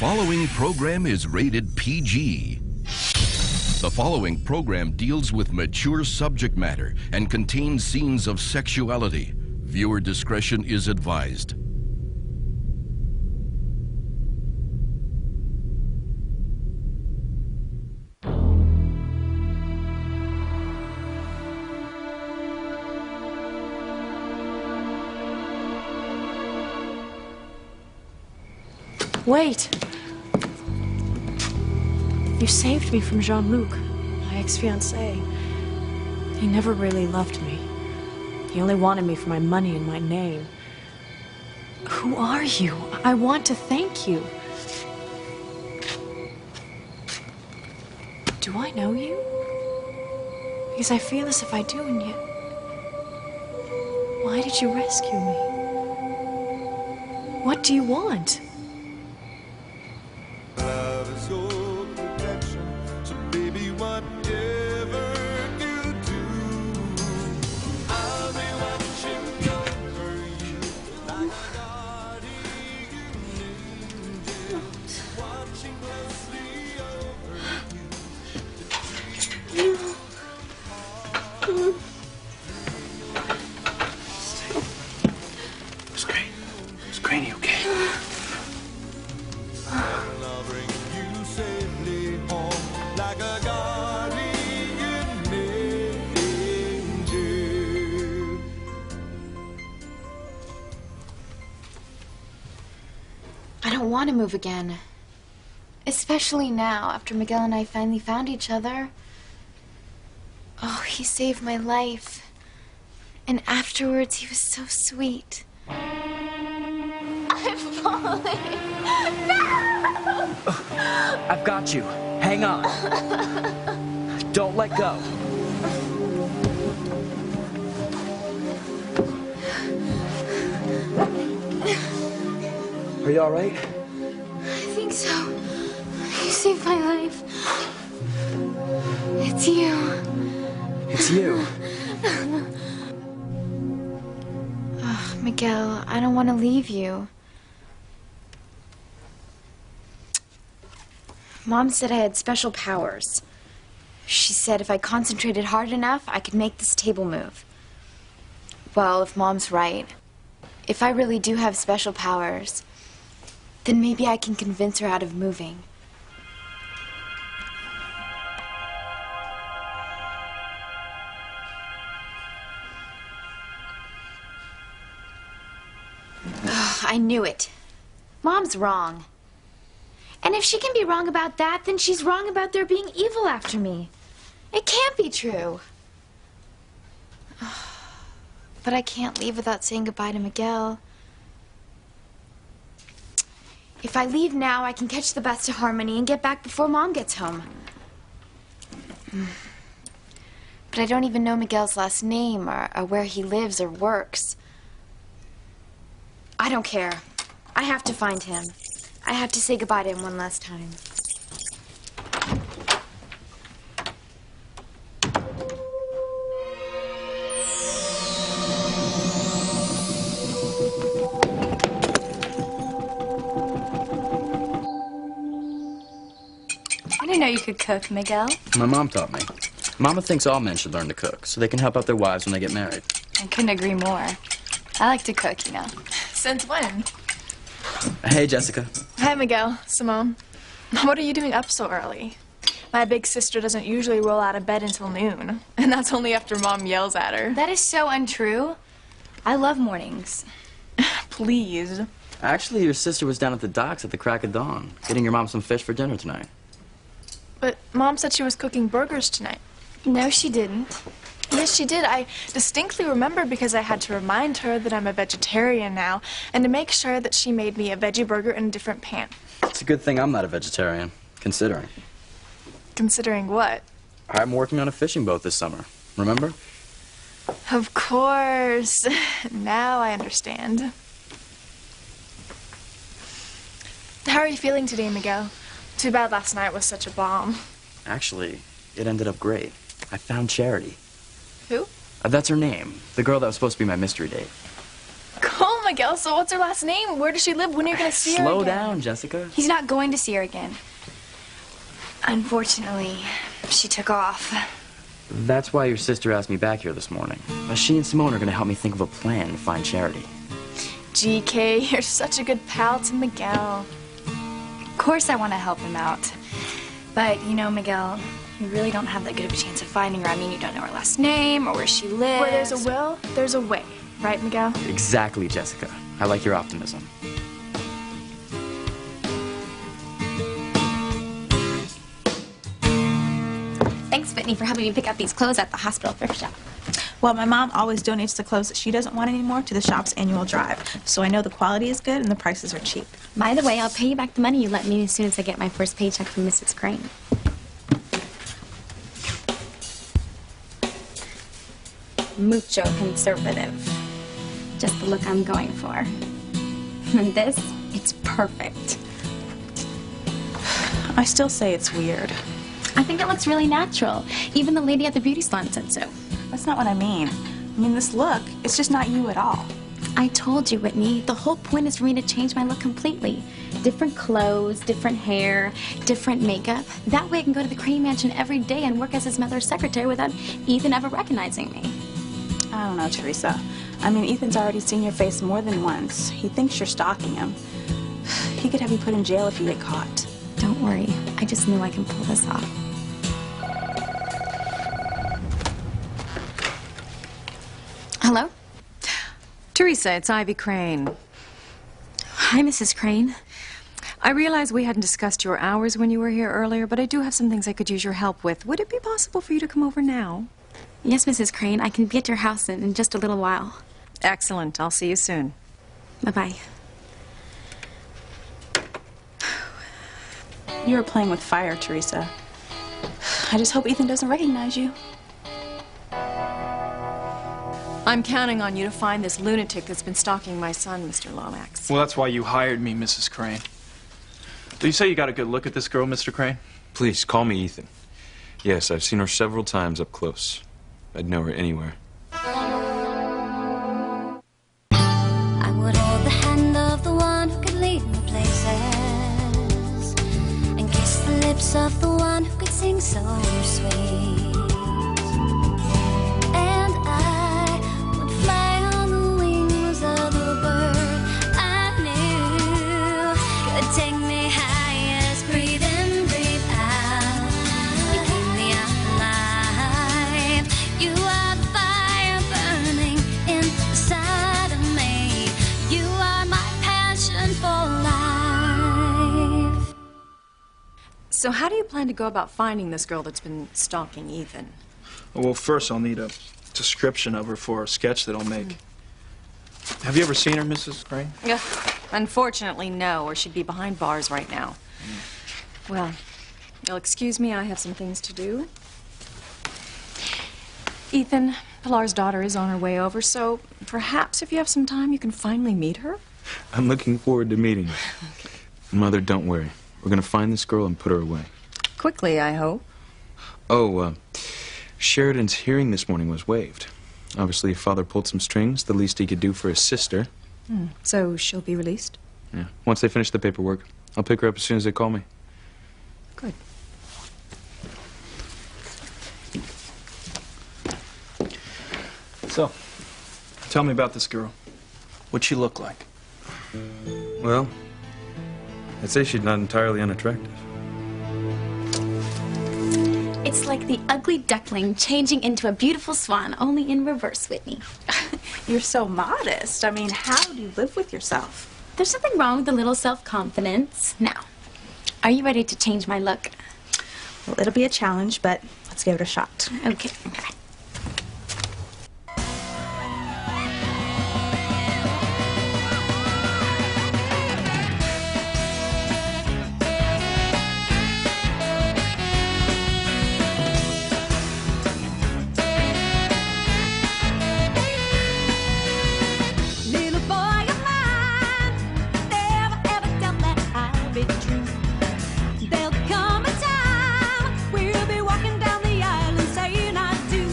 following program is rated PG. The following program deals with mature subject matter and contains scenes of sexuality. Viewer discretion is advised. Wait! You saved me from Jean-Luc, my ex-fiancé. He never really loved me. He only wanted me for my money and my name. Who are you? I want to thank you. Do I know you? Because I feel as if I do, and yet... Why did you rescue me? What do you want? Want to move again, especially now after Miguel and I finally found each other. Oh, he saved my life, and afterwards he was so sweet. I'm falling. No! I've got you. Hang on. Don't let go. Are you all right? I think so. You saved my life. It's you. It's you. Oh, Miguel, I don't want to leave you. Mom said I had special powers. She said if I concentrated hard enough, I could make this table move. Well, if Mom's right, if I really do have special powers, then maybe I can convince her out of moving. Ugh, I knew it. Mom's wrong. And if she can be wrong about that, then she's wrong about there being evil after me. It can't be true. But I can't leave without saying goodbye to Miguel. If I leave now, I can catch the bus to Harmony and get back before Mom gets home. But I don't even know Miguel's last name or where he lives or works. I don't care. I have to find him. I have to say goodbye to him one last time. I didn't know you could cook, Miguel. My mom taught me. Mama thinks all men should learn to cook so they can help out their wives when they get married. I couldn't agree more. I like to cook, you know. Since when? Hey, Jessica. Hi, Miguel. Simone. What are you doing up so early? My big sister doesn't usually roll out of bed until noon, and that's only after Mom yells at her. That is so untrue. I love mornings. Please. Actually, your sister was down at the docks at the crack of dawn, getting your mom some fish for dinner tonight. But Mom said she was cooking burgers tonight. No, she didn't. Yes, she did. I distinctly remember because I had to remind her that I'm a vegetarian now and to make sure that she made me a veggie burger in a different pan. It's a good thing I'm not a vegetarian, considering. Considering what? I'm working on a fishing boat this summer, remember? Of course. Now I understand. How are you feeling today, Miguel? Too bad last night was such a bomb. Actually, it ended up great. I found Charity. Who? That's her name. The girl that was supposed to be my mystery date. Oh Miguel, so what's her last name? Where does she live? When are you gonna see her Slow again? down, Jessica. He's not going to see her again. Unfortunately, she took off. That's why your sister asked me back here this morning. She and Simone are going to help me think of a plan to find Charity. GK, you're such a good pal to Miguel. Of course I want to help him out. But, you know, Miguel, you really don't have that good of a chance of finding her. I mean, you don't know her last name or where she lives. Where there's a will, there's a way. Right, Miguel? Exactly, Jessica. I like your optimism. Thanks, Whitney, for helping me pick up these clothes at the hospital thrift shop. Well, my mom always donates the clothes that she doesn't want anymore to the shop's annual drive. So I know the quality is good and the prices are cheap. By the way, I'll pay you back the money you lent me as soon as I get my first paycheck from Mrs. Crane. Mucho conservative. Just the look I'm going for. And this, it's perfect. I still say it's weird. I think it looks really natural. Even the lady at the beauty salon said so. That's not what I mean. I mean, this look, it's just not you at all. I told you, Whitney, the whole point is for me to change my look completely. Different clothes, different hair, different makeup. That way I can go to the Crane Mansion every day and work as his mother's secretary without Ethan ever recognizing me. I don't know, Teresa. I mean, Ethan's already seen your face more than once. He thinks you're stalking him. He could have you put in jail if you get caught. Don't worry. I just knew I can pull this off. Hello? Teresa, it's Ivy Crane. Hi, Mrs. Crane. I realize we hadn't discussed your hours when you were here earlier, but I do have some things I could use your help with. Would it be possible for you to come over now? Yes, Mrs. Crane. I can be at your house in just a little while. Excellent. I'll see you soon. Bye-bye. You were playing with fire, Teresa. I just hope Ethan doesn't recognize you. I'm counting on you to find this lunatic that's been stalking my son, Mr. Lomax. Well, that's why you hired me, Mrs. Crane. Do you say you got a good look at this girl, Mr. Crane? Please, call me Ethan. Yes, I've seen her several times up close. I'd know her anywhere. I would hold the hand of the one who could lead me places and kiss the lips of the one who could sing so sweet. And I would fly on the wings of the bird I knew could take me highest. Breathe in, breathe out. You keep me alive. You are the fire burning inside of me. You are my passion for life. So how do you plan to go about finding this girl that's been stalking Ethan? Well, first I'll need a description of her for a sketch that I'll make. Have you ever seen her, Mrs. Crane? Unfortunately, no, or she'd be behind bars right now. Well, you'll excuse me, I have some things to do. Ethan, Pilar's daughter is on her way over, so perhaps if you have some time, you can finally meet her? I'm looking forward to meeting her. Mother, don't worry. We're gonna find this girl and put her away. Quickly, I hope. Oh, Sheridan's hearing this morning was waived. Obviously, if Father pulled some strings, the least he could do for his sister. So she'll be released? Yeah. Once they finish the paperwork, I'll pick her up as soon as they call me. Good. So, tell me about this girl. What'd she look like? Well, I'd say she's not entirely unattractive. It's like the ugly duckling changing into a beautiful swan, only in reverse, Whitney. You're so modest. I mean, how do you live with yourself? There's nothing wrong with a little self-confidence. Now, are you ready to change my look? Well, it'll be a challenge, but let's give it a shot. Okay. Little boy of mine, never ever doubt that I'll be true. There'll come a time we'll be walking down the aisle and saying I do.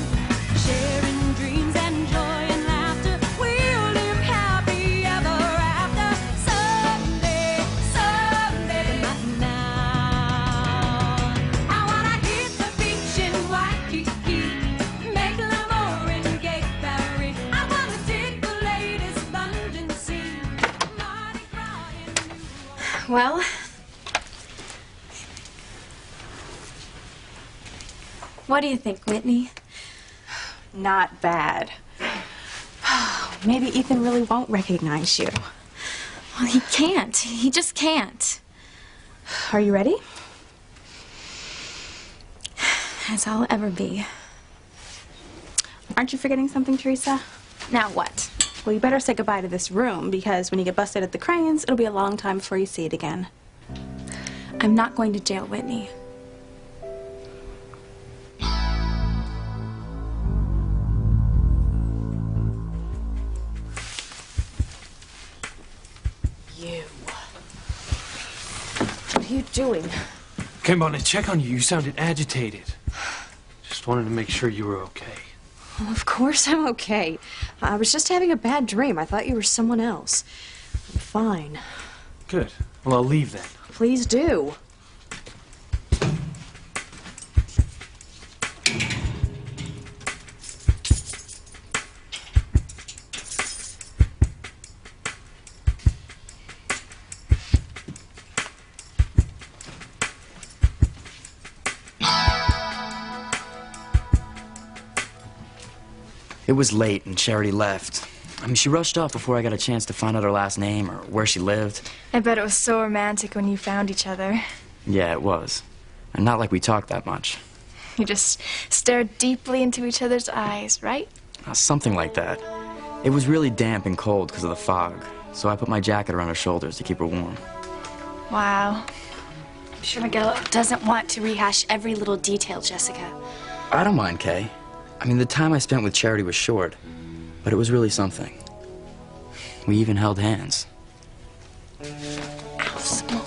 Well, what do you think, Whitney? Not bad. Maybe Ethan really won't recognize you. Well, he can't. He just can't. Are you ready? As I'll ever be. Aren't you forgetting something, Teresa? Now what? Well, you better say goodbye to this room, because when you get busted at the Cranes, it'll be a long time before you see it again. I'm not going to jail, Whitney. You. What are you doing? Came on to check on you. You sounded agitated. Just wanted to make sure you were okay. Well, of course I'm okay. I was just having a bad dream. I thought you were someone else. I'm fine. Good. Well, I'll leave then. Please do. It was late and Charity left. I mean, she rushed off before I got a chance to find out her last name or where she lived. I bet it was so romantic when you found each other. Yeah, it was. And not like we talked that much. You just stared deeply into each other's eyes, right? Something like that. It was really damp and cold because of the fog, so I put my jacket around her shoulders to keep her warm. Wow. I'm sure Miguel doesn't want to rehash every little detail, Jessica. I don't mind, Kay. I mean, the time I spent with Charity was short, but it was really something. We even held hands. Ow, Simone.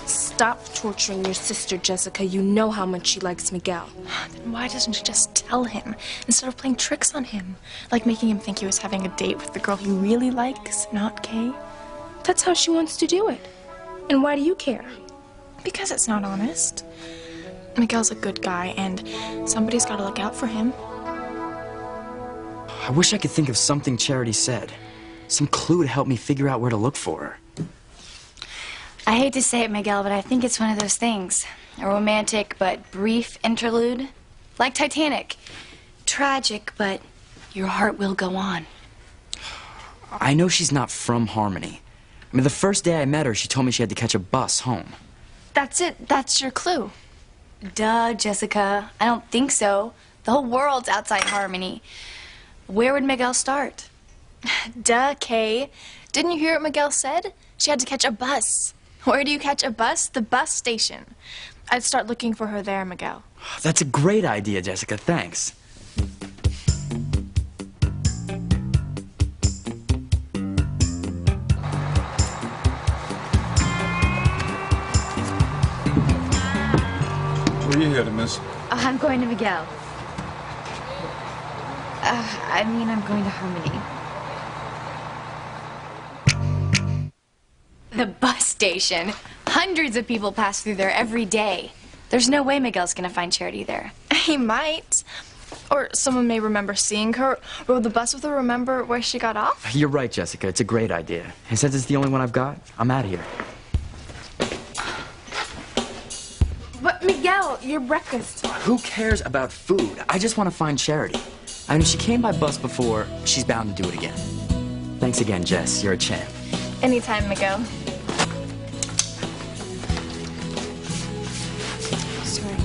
Stop torturing your sister, Jessica. You know how much she likes Miguel. Then why doesn't she just tell him instead of playing tricks on him? Like making him think he was having a date with the girl he really likes, not Kay? That's how she wants to do it. And why do you care? Because it's not honest. Miguel's a good guy, and somebody's got to look out for him. I wish I could think of something Charity said. Some clue to help me figure out where to look for her. I hate to say it, Miguel, but I think it's one of those things. A romantic but brief interlude. Like Titanic. Tragic, but your heart will go on. I know she's not from Harmony. I mean, the first day I met her, she told me she had to catch a bus home. That's it. That's your clue. Duh, Jessica. I don't think so. The whole world's outside Harmony. Where would Miguel start? Duh, Kay. Didn't you hear what Miguel said? She had to catch a bus. Where do you catch a bus? The bus station. I'd start looking for her there, Miguel. That's a great idea, Jessica. Thanks. Where are you headed, miss? I'm going to Miguel. I'm going to Harmony. The bus station. Hundreds of people pass through there every day. There's no way Miguel's gonna find Charity there. He might. Or someone may remember seeing her. Rode the bus with her, remember where she got off? You're right, Jessica. It's a great idea. And since it's the only one I've got, I'm out of here. But Miguel, your breakfast. Who cares about food? I just want to find Charity. I mean, if she came by bus before, she's bound to do it again. Thanks again, Jess. You're a champ. Anytime, Miguel. Sorry.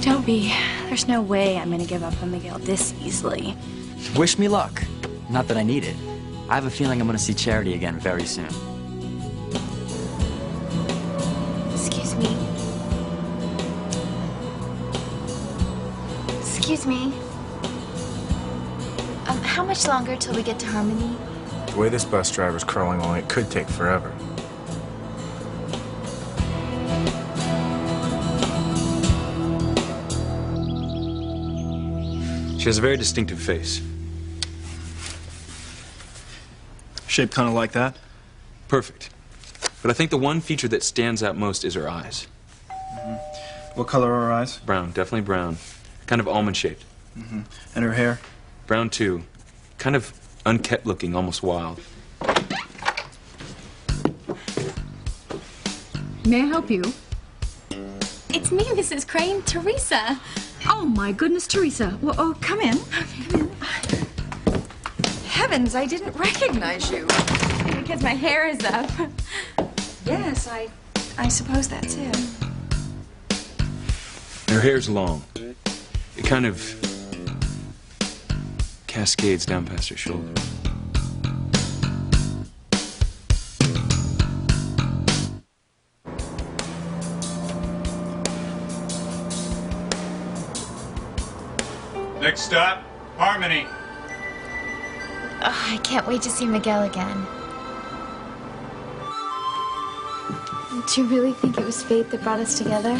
Don't be. There's no way I'm gonna give up on Miguel this easily. Wish me luck. Not that I need it. I have a feeling I'm going to see Charity again very soon. Excuse me. Excuse me. How much longer till we get to Harmony? The way this bus driver's curling along, it could take forever. She has a very distinctive face. Shaped kind of like that? Perfect. But I think the one feature that stands out most is her eyes. What color are her eyes? Brown, definitely brown. Kind of almond-shaped. And her hair? Brown, too. Kind of unkept looking, almost wild. May I help you? It's me, Mrs. Crane, Teresa. Oh, my goodness, Teresa. Well, oh, come in. Heavens, I didn't recognize you. Because my hair is up. Yes, I suppose that's it. Her hair's long. It kind of cascades down past her shoulder. Next stop, Harmony. Oh, I can't wait to see Miguel again. Do you really think it was fate that brought us together?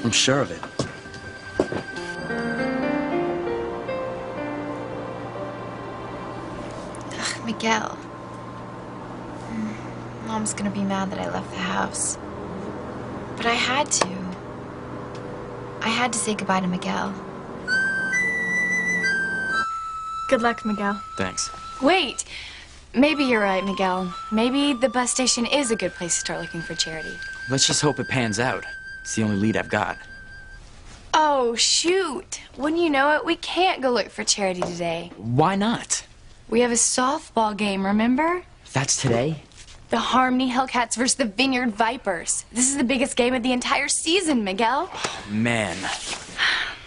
I'm sure of it. Ugh, Miguel. Mom's gonna be mad that I left the house. But I had to. I had to say goodbye to Miguel. Good luck, Miguel. Thanks. Wait. Maybe you're right, Miguel. Maybe the bus station is a good place to start looking for Charity. Let's just hope it pans out. It's the only lead I've got. Oh, shoot. Wouldn't you know it? We can't go look for Charity today. Why not? We have a softball game, remember? That's today? The Harmony Hellcats versus the Vineyard Vipers. This is the biggest game of the entire season, Miguel. Man,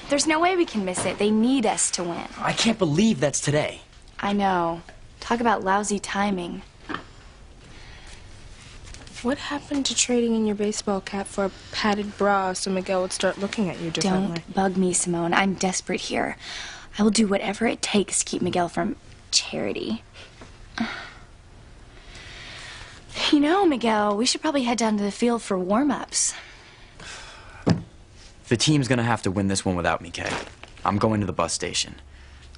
There's no way we can miss it. They need us to win. I can't believe that's today. I know. Talk about lousy timing. What happened to trading in your baseball cap for a padded bra so Miguel would start looking at you differently? Don't bug me, Simone. I'm desperate here. I will do whatever it takes to keep Miguel from Charity. You know, Miguel, we should probably head down to the field for warm-ups. The team's gonna have to win this one without me, Kay. I'm going to the bus station.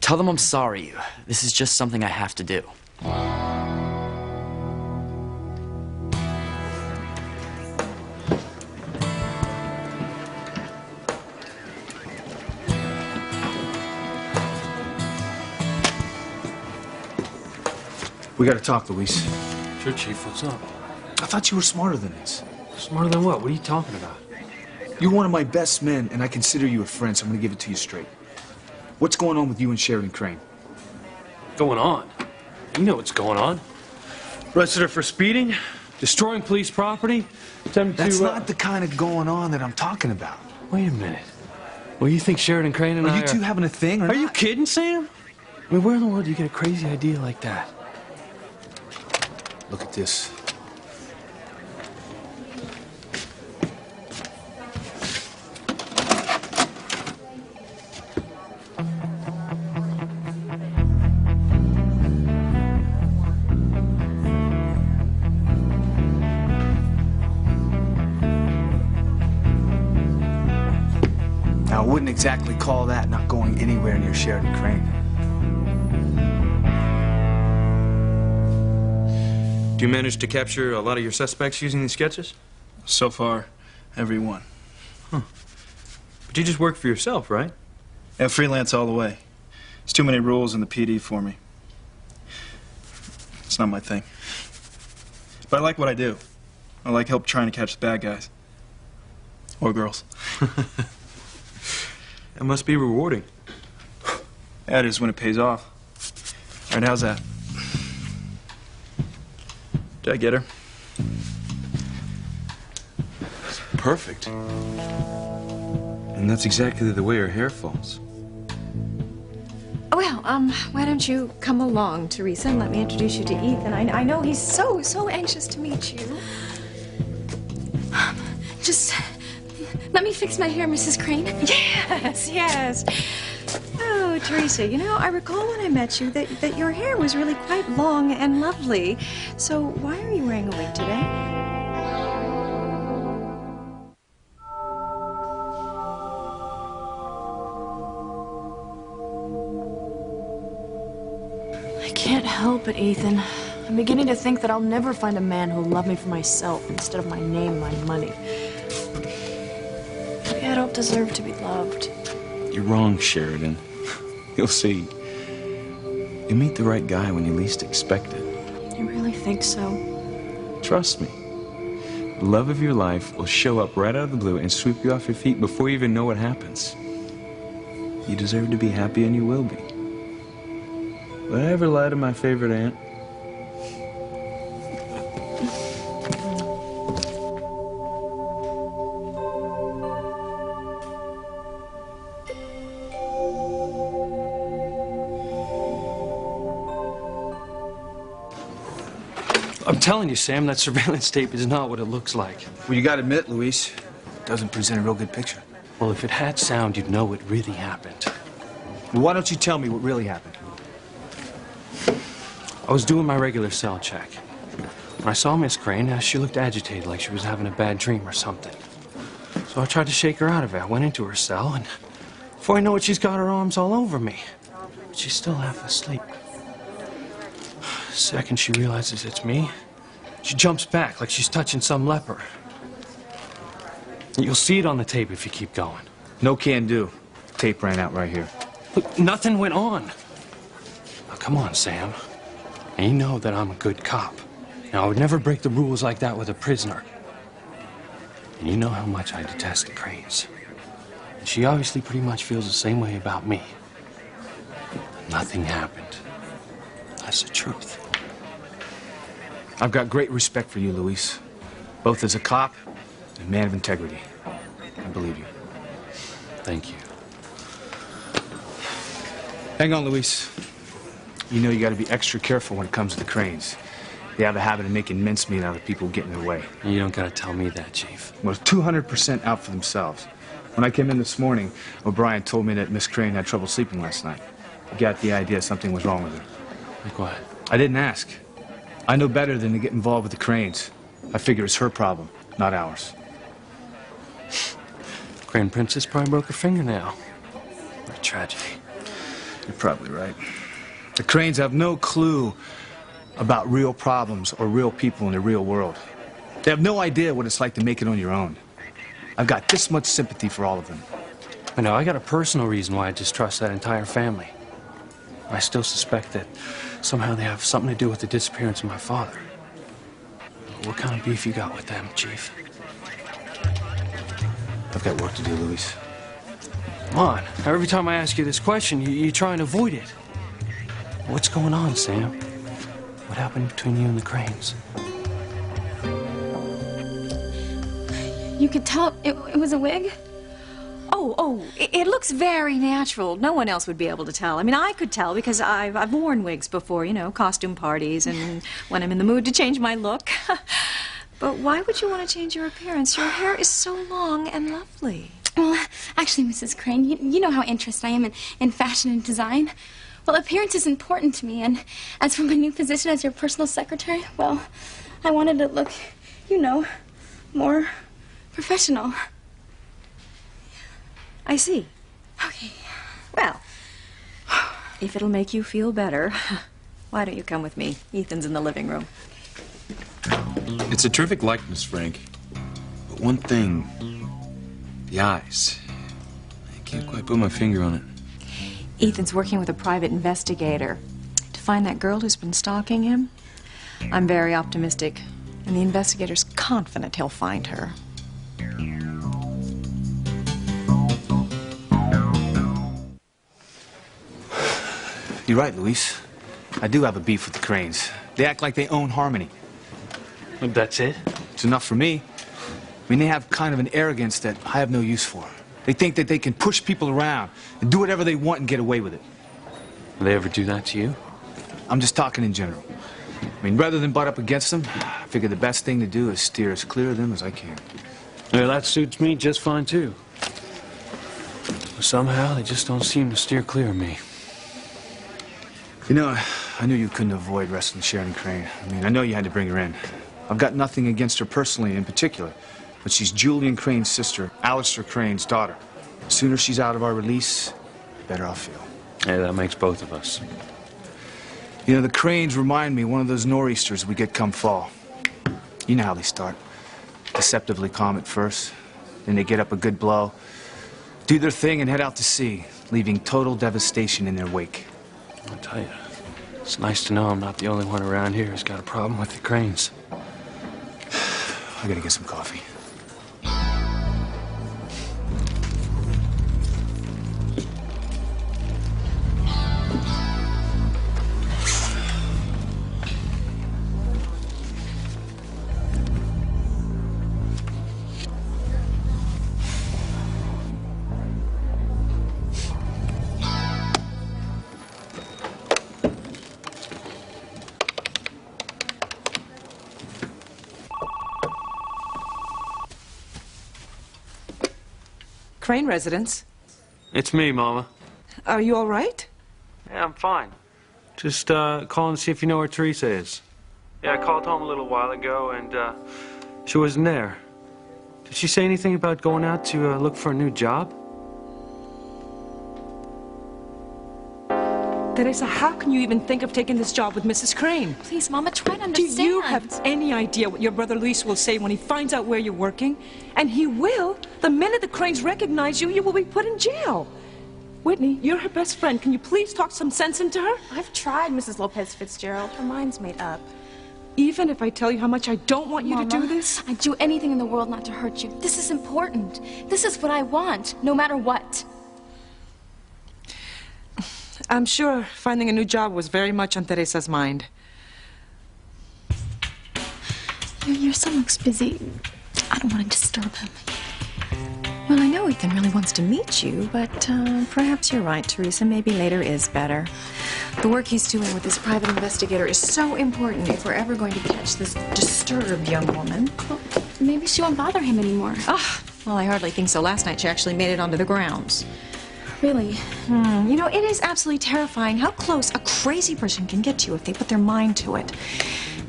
Tell them I'm sorry. This is just something I have to do. We gotta talk, Luis. Sure, Chief. What's up? I thought you were smarter than this. Smarter than what? What are you talking about? You're one of my best men, and I consider you a friend, so I'm gonna give it to you straight. What's going on with you and Sheridan Crane? Going on? You know what's going on. Arrested her for speeding, destroying police property, attempting to... That's not the kind of going on that I'm talking about. Wait a minute. Well, you think Sheridan Crane and Are I you two having a thing, or Are not? you kidding, Sam? I mean, where in the world do you get a crazy idea like that? Look at this. Now, I wouldn't exactly call that not going anywhere near Sheridan Crane. Do you manage to capture a lot of your suspects using these sketches? So far, every one. Huh. But you just work for yourself, right? Yeah, freelance all the way. There's too many rules in the PD for me. It's not my thing. But I like what I do. I like help trying to catch the bad guys. Or girls. It must be rewarding. That is when it pays off. All right, how's that? Did I get her? Perfect. And that's exactly the way her hair falls. Well, why don't you come along, Teresa, and let me introduce you to Ethan. I know he's so anxious to meet you. Just let me fix my hair, Mrs. Crane. Yes. Oh, Teresa, you know, I recall when I met you that your hair was really quite long and lovely. So why are you wearing a wig today? I can't help it, Ethan. I'm beginning to think that I'll never find a man who'll love me for myself instead of my name and my money. Maybe I don't deserve to be loved. You're wrong, Sheridan. You'll see. You meet the right guy when you least expect it. You really think so? Trust me. The love of your life will show up right out of the blue and sweep you off your feet before you even know what happens. You deserve to be happy, and you will be. Would I ever lie to my favorite aunt? I'm telling you, Sam, that surveillance tape is not what it looks like. Well, you gotta admit, Luis, it doesn't present a real good picture. Well, if it had sound, you'd know what really happened. Well, why don't you tell me what really happened? I was doing my regular cell check. When I saw Miss Crane, she looked agitated, like she was having a bad dream or something. So I tried to shake her out of it. I went into her cell, and before I know it, she's got her arms all over me. But she's still half asleep. The second she realizes it's me, she jumps back like she's touching some leper. You'll see it on the tape if you keep going. No can do. Tape ran out right here. Look, nothing went on. Now, come on, Sam. And you know that I'm a good cop. Now, I would never break the rules like that with a prisoner. And you know how much I detest the Cranes. And she obviously pretty much feels the same way about me. Nothing happened. That's the truth. I've got great respect for you, Luis. Both as a cop and a man of integrity. I believe you. Thank you. Hang on, Luis. You know you gotta be extra careful when it comes to the Cranes. They have a habit of making mincemeat out of people who get in their way. You don't gotta tell me that, Chief. Well, 200% out for themselves. When I came in this morning, O'Brien told me that Miss Crane had trouble sleeping last night. He got the idea something was wrong with her. Like what? I didn't ask. I know better than to get involved with the Cranes. I figure it's her problem, not ours. Crane Princess probably broke her fingernail. What a tragedy. You're probably right. The Cranes have no clue about real problems or real people in the real world. They have no idea what it's like to make it on your own. I've got this much sympathy for all of them. I know, I got a personal reason why I distrust that entire family. I still suspect that somehow they have something to do with the disappearance of my father. What kind of beef you got with them, Chief? I've got work to do, Luis. Come on. Every time I ask you this question, you try and avoid it. What's going on, Sam? What happened between you and the Cranes? You could tell it was a wig? It looks very natural. No one else would be able to tell. I mean, I could tell because I've worn wigs before, you know, costume parties and when I'm in the mood to change my look. But why would you want to change your appearance? Your hair is so long and lovely. Well, actually, Mrs. Crane, you know how interested I am in fashion and design. Well, appearance is important to me, and as for my new position as your personal secretary, well, I wanted to look, you know, more professional. I see. Okay. Well, if it'll make you feel better, why don't you come with me? Ethan's in the living room. It's a terrific likeness, Frank. But one thing, the eyes. I can't quite put my finger on it. Ethan's working with a private investigator to find that girl who's been stalking him. I'm very optimistic, and the investigator's confident he'll find her. You're right, Luis. I do have a beef with the Cranes. They act like they own Harmony. That's it? It's enough for me. I mean, they have kind of an arrogance that I have no use for. They think that they can push people around and do whatever they want and get away with it. Will they ever do that to you? I'm just talking in general. I mean, rather than butt up against them, I figure the best thing to do is steer as clear of them as I can. Yeah, that suits me just fine, too. But somehow, they just don't seem to steer clear of me. You know, I knew you couldn't avoid wrestling Sheridan Crane. I mean, I know you had to bring her in. I've got nothing against her personally in particular, but she's Julian Crane's sister, Alistair Crane's daughter. The sooner she's out of our release, the better I'll feel. Yeah, that makes both of us. You know, the Cranes remind me of one of those nor'easters we get come fall. You know how they start. Deceptively calm at first, then they get up a good blow, do their thing and head out to sea, leaving total devastation in their wake. I'll tell you, it's nice to know I'm not the only one around here who's got a problem with the Cranes. I gotta get some coffee. Crane residence. It's me, Mama. Are you all right? Yeah, I'm fine. Just calling to see if you know where Teresa is. Yeah, I called home a little while ago, and she wasn't there. Did she say anything about going out to look for a new job? Teresa, how can you even think of taking this job with Mrs. Crane? Please, Mama, try to understand. Do you have any idea what your brother Luis will say when he finds out where you're working? And he will. The minute the Cranes recognize you, you will be put in jail. Whitney, you're her best friend. Can you please talk some sense into her? I've tried, Mrs. Lopez Fitzgerald. Her mind's made up. Even if I tell you how much I don't want you Mama, to do this? I'd do anything in the world not to hurt you. This is important. This is what I want, no matter what. I'm sure finding a new job was very much on Teresa's mind. Your son looks busy. I don't want to disturb him. Well, I know Ethan really wants to meet you, but perhaps you're right, Teresa. Maybe later is better. The work he's doing with this private investigator is so important if we're ever going to catch this disturbed young woman. Well, maybe she won't bother him anymore. Ah, well, I hardly think so. Last night she actually made it onto the grounds. Really? You know, it is absolutely terrifying how close a crazy person can get to you if they put their mind to it.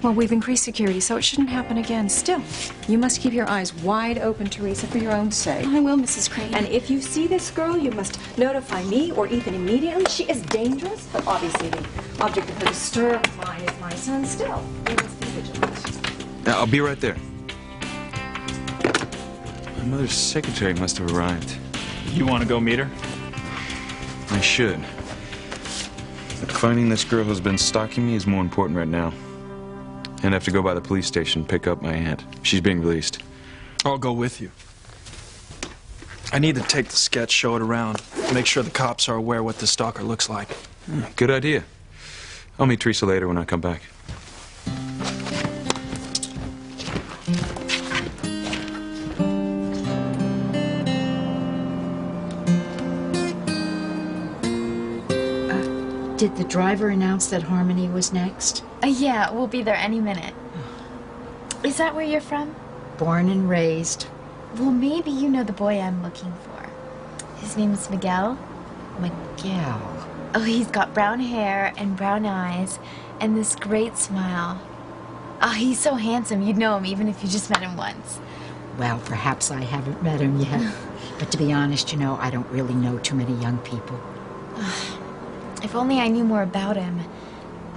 Well, we've increased security, so it shouldn't happen again. Still, You must keep your eyes wide open, Teresa, for your own sake. I will, Mrs. Crane. And if you see this girl, you must notify me or Ethan immediately. She is dangerous, but obviously the object of her disturbed mind is my son. Still, we must be vigilant. I'll be right there. My mother's secretary must have arrived. You want to go meet her? I should. But finding this girl who's been stalking me is more important right now. And I have to go by the police station, pick up my aunt. She's being released. I'll go with you. I need to take the sketch, show it around, make sure the cops are aware what the stalker looks like. Good idea. I'll meet Teresa later when I come back. Did the driver announce that Harmony was next? Yeah, we'll be there any minute. Is that where you're from? Born and raised. Well, maybe you know the boy I'm looking for. His name is Miguel. Miguel. Oh, he's got brown hair and brown eyes and this great smile. Oh, he's so handsome. You'd know him even if you just met him once. Well, perhaps I haven't met him yet. But to be honest, you know, I don't really know too many young people. If only I knew more about him.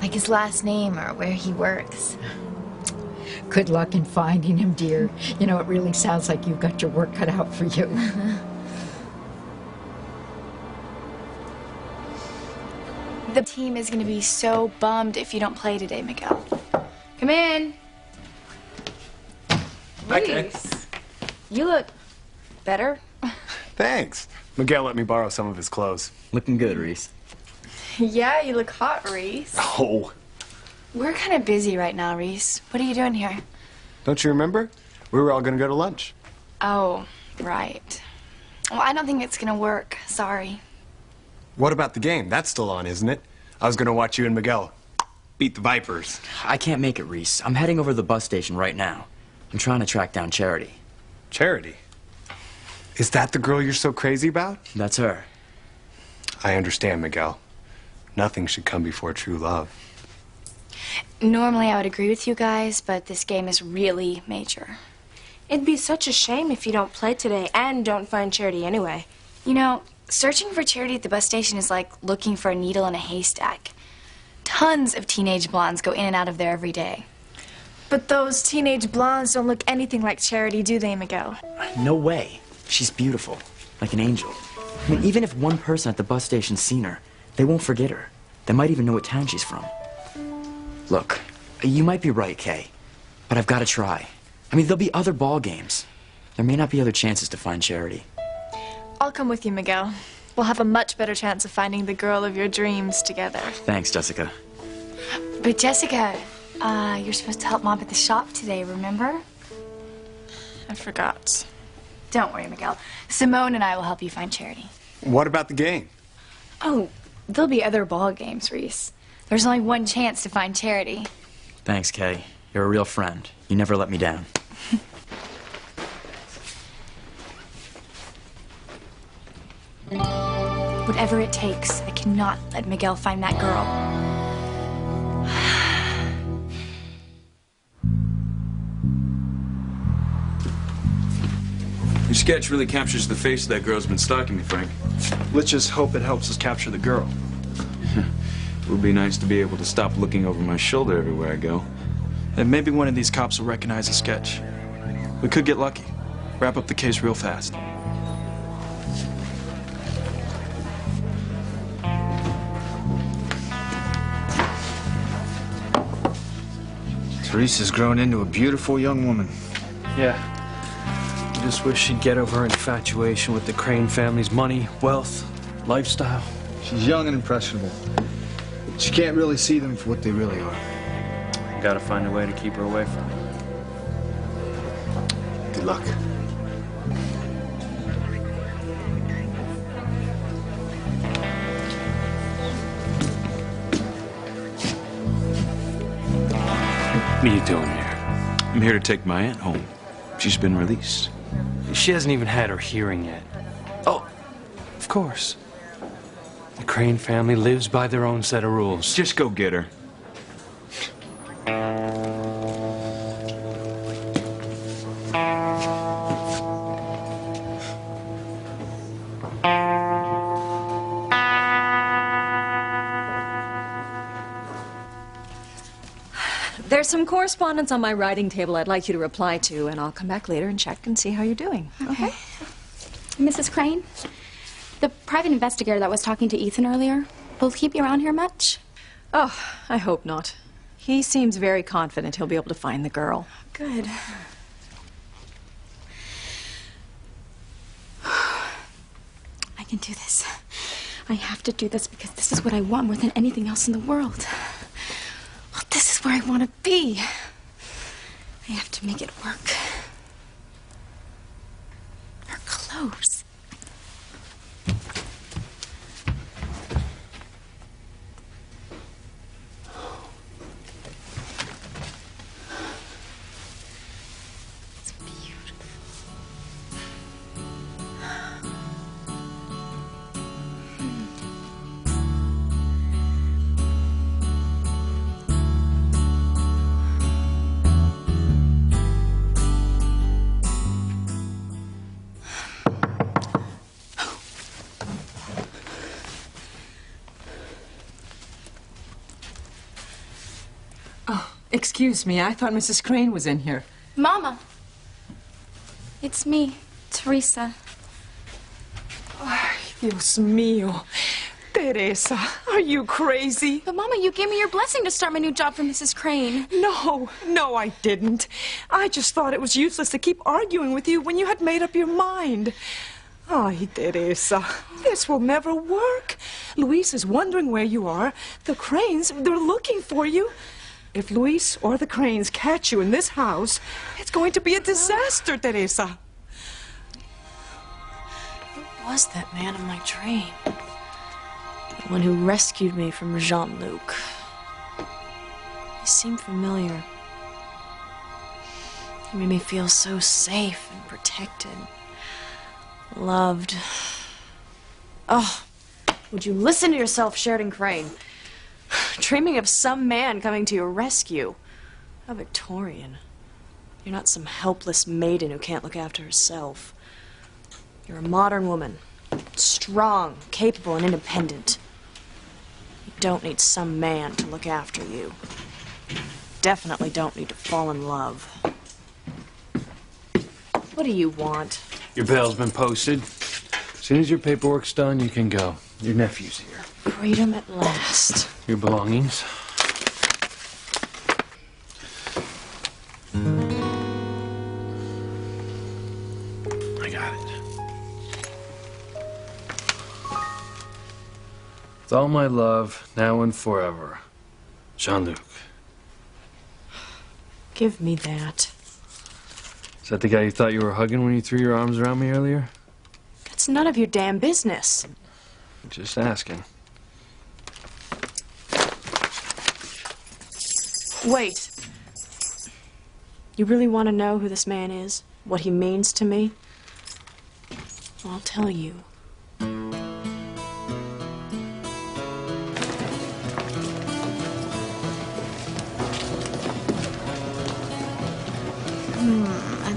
Like his last name or where he works. Good luck in finding him, dear. You know, it really sounds like you've got your work cut out for you. The team is going to be so bummed if you don't play today, Miguel. Come in. Reese, you look better. Thanks. Miguel let me borrow some of his clothes. Looking good, Reese. Yeah, you look hot, Reese. Oh. We're kind of busy right now, Reese. What are you doing here? Don't you remember? We were all going to go to lunch. Oh, right. Well, I don't think it's going to work. Sorry. What about the game? That's still on, isn't it? I was going to watch you and Miguel beat the Vipers. I can't make it, Reese. I'm heading over to the bus station right now. I'm trying to track down Charity. Charity? Is that the girl you're so crazy about? That's her. I understand, Miguel. Nothing should come before true love. Normally, I would agree with you guys, but this game is really major. It'd be such a shame if you don't play today and don't find Charity anyway. You know, searching for Charity at the bus station is like looking for a needle in a haystack. Tons of teenage blondes go in and out of there every day. But those teenage blondes don't look anything like Charity, do they, Miguel? No way. She's beautiful, like an angel. I mean, even if one person at the bus station's seen her, they won't forget her. They might even know what town she's from. Look, you might be right, Kay, but I've got to try. I mean, there'll be other ball games. There may not be other chances to find Charity. I'll come with you, Miguel. We'll have a much better chance of finding the girl of your dreams together. Thanks, Jessica. But Jessica, you're supposed to help Mom at the shop today, remember? I forgot. Don't worry, Miguel. Simone and I will help you find Charity. What about the game? Oh, there'll be other ball games, Reese. There's only one chance to find Charity. Thanks, Kay. You're a real friend. You never let me down. Whatever it takes, I cannot let Miguel find that girl. Your sketch really captures the face of that girl who's been stalking me, Frank. Let's just hope it helps us capture the girl. It would be nice to be able to stop looking over my shoulder everywhere I go. And maybe one of these cops will recognize the sketch. We could get lucky. Wrap up the case real fast. Teresa's grown into a beautiful young woman. Yeah. I just wish she'd get over her infatuation with the Crane family's money, wealth, lifestyle. She's young and impressionable. She can't really see them for what they really are. Gotta find a way to keep her away from it. Good luck. What are you doing here? I'm here to take my aunt home. She's been released. She hasn't even had her hearing yet. Oh, of course. The Crane family lives by their own set of rules. Just go get her. There's some correspondence on my writing table I'd like you to reply to, and I'll come back later and check and see how you're doing. Okay? Mrs. Crane, the private investigator that was talking to Ethan earlier, will he be around here much? Oh, I hope not. He seems very confident he'll be able to find the girl. Good. I can do this. I have to do this because this is what I want more than anything else in the world. Well, this is where I want to be. I have to make it work. Her clothes. It's beautiful. Excuse me, I thought Mrs. Crane was in here. Mama! It's me, Teresa. Ay, Dios mío. Teresa, are you crazy? But Mama, you gave me your blessing to start my new job for Mrs. Crane. No, I didn't. I just thought it was useless to keep arguing with you when you had made up your mind. Ay, Teresa, this will never work. Luis is wondering where you are. The Cranes, they're looking for you. If Luis or the Cranes catch you in this house, it's going to be a disaster, Teresa. Who was that man in my train? The one who rescued me from Jean-Luc. He seemed familiar. He made me feel so safe and protected. Loved. Oh, would you listen to yourself, Sheridan Crane? Dreaming of some man coming to your rescue. A Victorian. You're not some helpless maiden who can't look after herself. You're a modern woman. Strong, capable, and independent. You don't need some man to look after you. Definitely don't need to fall in love. What do you want? Your bail's been posted. As soon as your paperwork's done, you can go. Your nephew's here. Freedom at last. Your belongings. With all my love, now and forever, Jean-Luc. Give me that. Is that the guy you thought you were hugging when you threw your arms around me earlier? That's none of your damn business. Just asking. Wait. You really want to know who this man is? What he means to me? I'll tell you.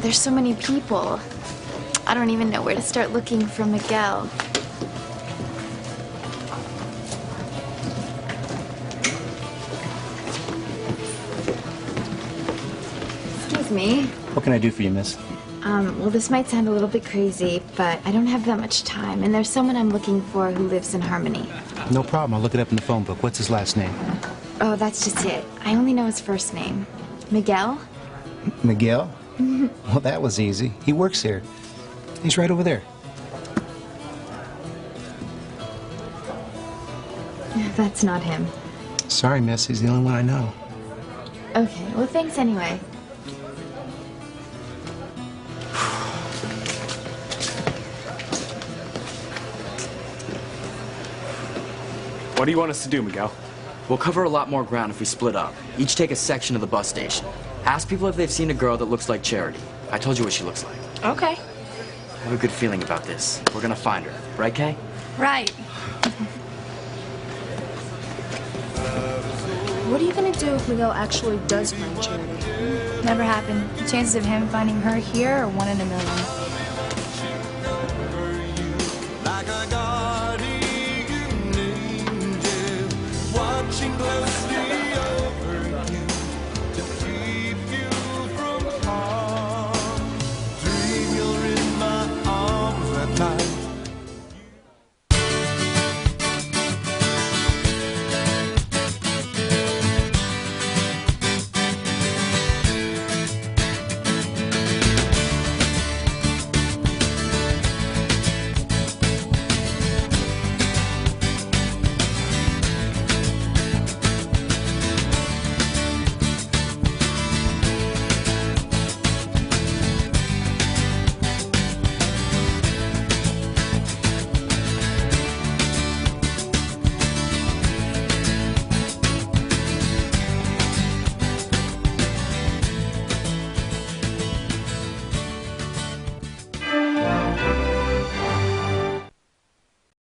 There's so many people. I don't even know where to start looking for Miguel. Excuse me. What can I do for you, miss? Well, this might sound a little bit crazy, but I don't have that much time, and there's someone I'm looking for who lives in Harmony. No problem. I'll look it up in the phone book. What's his last name? Oh, that's just it. I only know his first name. Miguel? Miguel? Well, that was easy. He works here. He's right over there. That's not him. Sorry, miss. He's the only one I know. Okay, well, thanks anyway. What do you want us to do, Miguel? We'll cover a lot more ground if we split up. Each take a section of the bus station. Ask people if they've seen a girl that looks like Charity. I told you what she looks like. Okay. I have a good feeling about this. We're gonna find her. Right, Kay? Right. What are you gonna do if Miguel actually does find Charity? Never happened. The chances of him finding her here are 1 in a million.